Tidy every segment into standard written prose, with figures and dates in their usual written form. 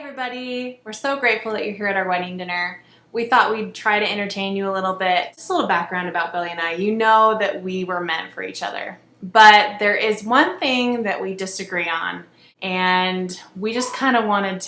everybody, we're so grateful that you're here at our wedding dinner. We thought we'd try to entertain you a little bit. Just a little background about Billy and I. You know that we were meant for each other, but there is one thing that we disagree on, and we just kind of wanted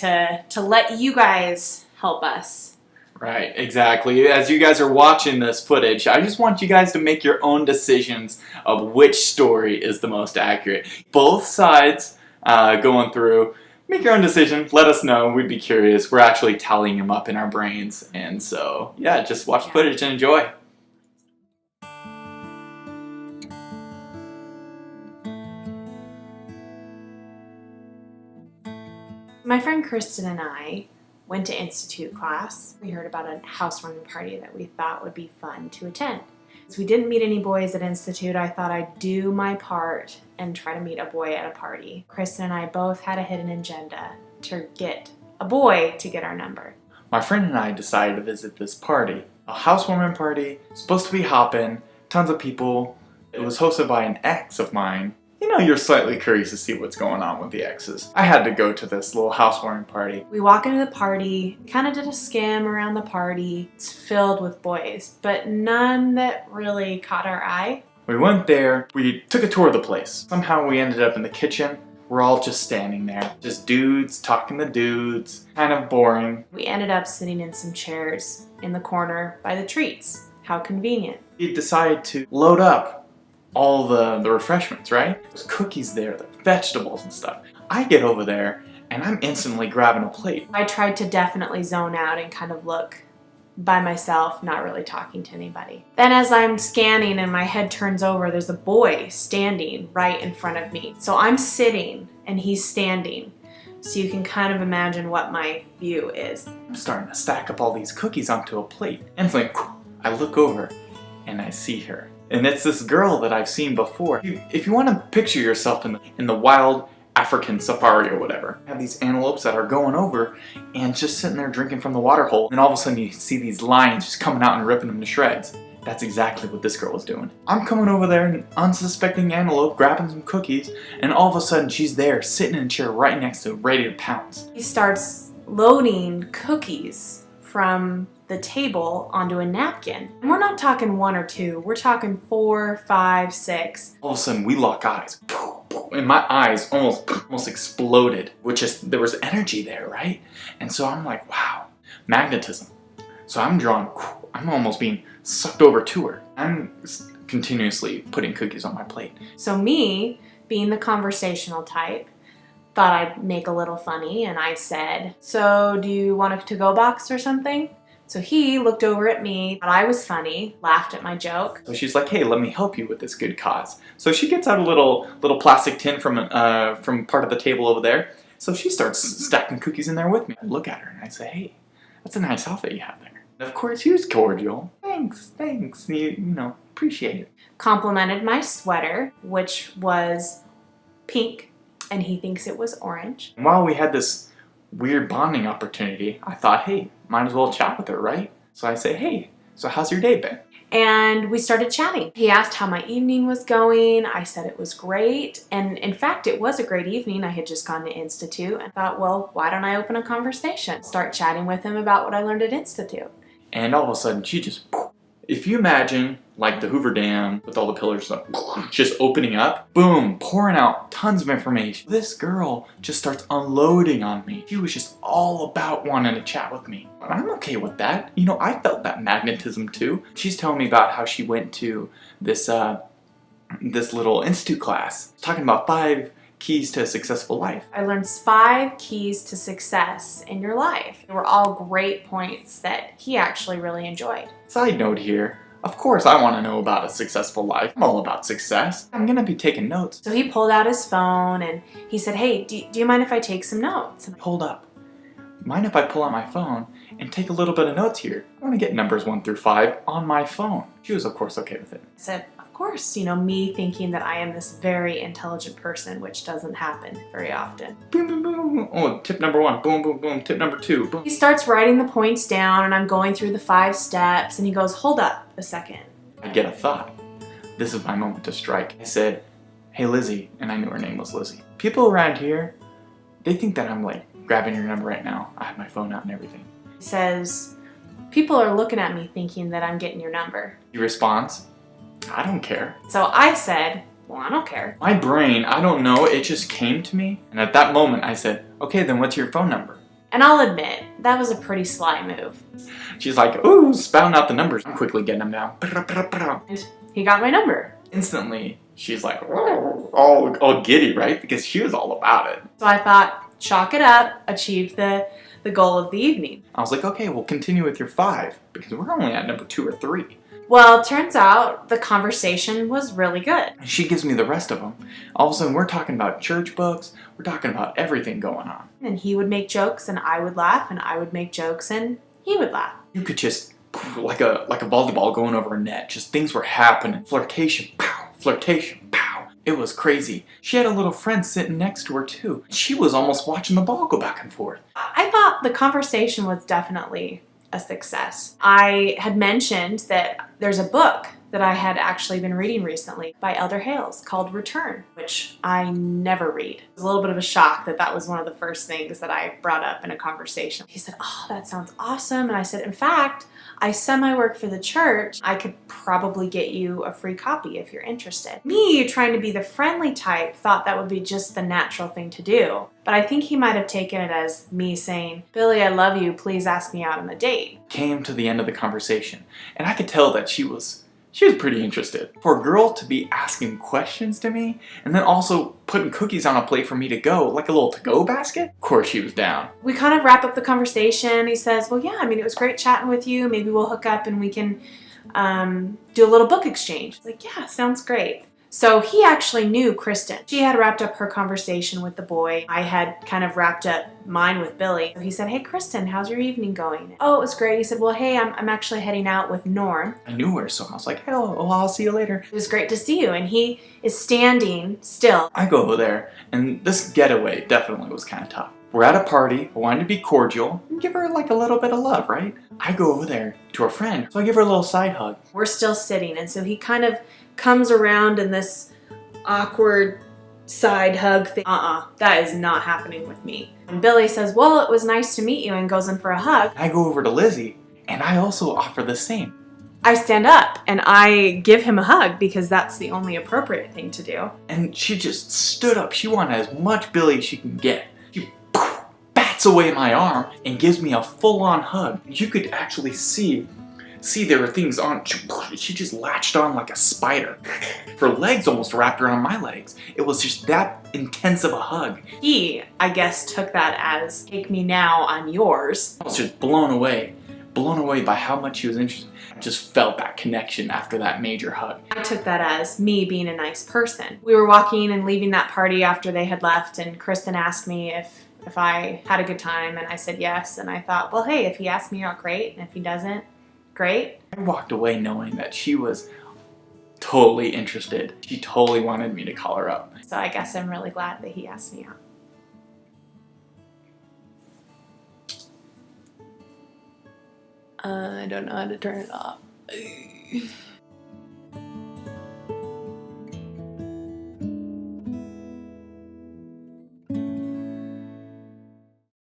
to let you guys help us. Right, exactly. As you guys are watching this footage, I just want you guys to make your own decisions of which story is the most accurate. Both sides going through. Make your own decision. Let us know. We'd be curious. We're actually tallying them up in our brains. And so, yeah, just watch the footage and enjoy. My friend Kristen and I went to Institute class. We heard about a housewarming party that we thought would be fun to attend. Since we didn't meet any boys at Institute, I thought I'd do my part and try to meet a boy at a party. Kristen and I both had a hidden agenda to get a boy to get our number. My friend and I decided to visit this party. A housewarming party, supposed to be hopping, tons of people. It was hosted by an ex of mine. You know, you're slightly curious to see what's going on with the exes. I had to go to this little housewarming party. We walk into the party, kind of did a skim around the party. It's filled with boys, but none that really caught our eye. We went there, we took a tour of the place. Somehow we ended up in the kitchen. We're all just standing there. Just dudes talking to dudes, kind of boring. We ended up sitting in some chairs in the corner by the treats. How convenient. We decided to load up all the refreshments, right? There's cookies there, the vegetables and stuff. I get over there and I'm instantly grabbing a plate. I tried to definitely zone out and kind of look by myself, not really talking to anybody. Then as I'm scanning and my head turns over, there's a boy standing right in front of me. So I'm sitting and he's standing. So you can kind of imagine what my view is. I'm starting to stack up all these cookies onto a plate. And it's like, I look over and I see her. And it's this girl that I've seen before. If you want to picture yourself in the wild African safari or whatever, you have these antelopes that are going over and just sitting there drinking from the water hole. And all of a sudden you see these lions just coming out and ripping them to shreds. That's exactly what this girl was doing. I'm coming over there, an unsuspecting antelope, grabbing some cookies, and all of a sudden she's there, sitting in a chair right next to it, ready to pounce. He starts loading cookies from the table onto a napkin. And we're not talking one or two, we're talking 4, 5, 6. All of a sudden we lock eyes. And my eyes almost exploded, there was energy there, right? And so I'm like, wow, magnetism. So I'm almost being sucked over to her. I'm continuously putting cookies on my plate. So me, being the conversational type, thought I'd make a little funny, and I said, so do you want a to-go box or something? So he looked over at me, thought I was funny, laughed at my joke. So she's like, hey, let me help you with this good cause. So she gets out a little plastic tin from part of the table over there. So she starts stacking cookies in there with me. I look at her and I say, hey, that's a nice outfit you have there. And of course, he was cordial. Thanks, you know, appreciate it. Complimented my sweater, which was pink, and he thinks it was orange. And while we had this weird bonding opportunity, I thought, hey, might as well chat with her, right? So I say, hey, so how's your day been? And we started chatting. He asked how my evening was going. I said it was great. And in fact, it was a great evening. I had just gone to Institute. I thought, well, why don't I open a conversation? Start chatting with him about what I learned at Institute. And all of a sudden, she just, if you imagine like the Hoover Dam with all the pillars just opening up, boom, pouring out tons of information. This girl just starts unloading on me. She was just all about wanting to chat with me. And I'm okay with that. You know, I felt that magnetism too. She's telling me about how she went to this little Institute class, talking about 5 keys to a successful life. I learned 5 keys to success in your life. They were all great points that he actually really enjoyed. Side note here, of course I want to know about a successful life. I'm all about success. I'm gonna be taking notes. So he pulled out his phone and he said, hey, do you mind if I take some notes? And hold up. Mind if I pull out my phone and take a little bit of notes here? I want to get numbers 1 through 5 on my phone. She was of course okay with it. I said, of course, you know, me thinking that I am this very intelligent person, which doesn't happen very often. Boom, boom, boom. Oh, tip number 1, boom, boom, boom. Tip number 2, boom. He starts writing the points down and I'm going through the 5 steps and he goes, hold up a second. I get a thought. This is my moment to strike. I said, hey Lizzy, and I knew her name was Lizzy. People around here, they think that I'm like grabbing your number right now. I have my phone out and everything. He says, people are looking at me thinking that I'm getting your number. He responds, I don't care. So I said, well, I don't care. My brain, I don't know, it just came to me. And at that moment I said, okay, then what's your phone number? And I'll admit, that was a pretty sly move. She's like, ooh, spouting out the numbers. I'm quickly getting them down. And he got my number. Instantly, she's like, all giddy, right? Because she was all about it. So I thought, chalk it up, achieved the goal of the evening. I was like, okay, we'll continue with your 5, because we're only at number 2 or 3. Well, turns out the conversation was really good. And she gives me the rest of them. All of a sudden, we're talking about church books. We're talking about everything going on. And he would make jokes and I would laugh, and I would make jokes and he would laugh. You could just, like a volleyball going over a net, just things were happening. Flirtation, pow, flirtation, pow. It was crazy. She had a little friend sitting next to her too. She was almost watching the ball go back and forth. I thought the conversation was definitely a success. I had mentioned that there's a book that I had actually been reading recently by Elder Hales called Return, which I never read. It was a little bit of a shock that that was one of the first things that I brought up in a conversation. He said, oh, that sounds awesome. And I said, in fact, I semi-work for the church. I could probably get you a free copy if you're interested. Me, trying to be the friendly type, thought that would be just the natural thing to do. But I think he might have taken it as me saying, Billy, I love you. Please ask me out on a date. Came to the end of the conversation, and I could tell that she was pretty interested. For a girl to be asking questions to me, and then also putting cookies on a plate for me to go, like a little to-go basket, of course she was down. We kind of wrap up the conversation. He says, well, yeah, I mean, it was great chatting with you. Maybe we'll hook up and we can do a little book exchange. It's like, yeah, sounds great. So he actually knew Kristen. She had wrapped up her conversation with the boy. I had kind of wrapped up mine with Billy. So he said, hey, Kristen, how's your evening going? Oh, it was great. He said, well, hey, I'm actually heading out with Norm. I knew her, so I was like, hello, well, I'll see you later. It was great to see you. And he is standing still. I go over there, and this getaway definitely was kind of tough. We're at a party, I wanted to be cordial, and give her like a little bit of love, right? I go over there to her friend, so I give her a little side hug. We're still sitting, and so he kind of comes around in this awkward side hug thing. That is not happening with me. And Billy says, well, it was nice to meet you, and goes in for a hug. I go over to Lizzy, and I also offer the same. I stand up and I give him a hug because that's the only appropriate thing to do. And she just stood up. She wanted as much Billy as she can get. She bats away my arm and gives me a full-on hug. You could actually see there were things on. She just latched on like a spider. Her legs almost wrapped around my legs. It was just that intense of a hug. He, I guess, took that as, take me now, I'm yours. I was just blown away by how much she was interested. I just felt that connection after that major hug. I took that as me being a nice person. We were walking and leaving that party after they had left, and Kristen asked me if I had a good time, and I said yes. And I thought, well, hey, if he asks me out, great, and if he doesn't, great. I walked away knowing that she was totally interested. She totally wanted me to call her up. So I guess I'm really glad that he asked me out. I don't know how to turn it off.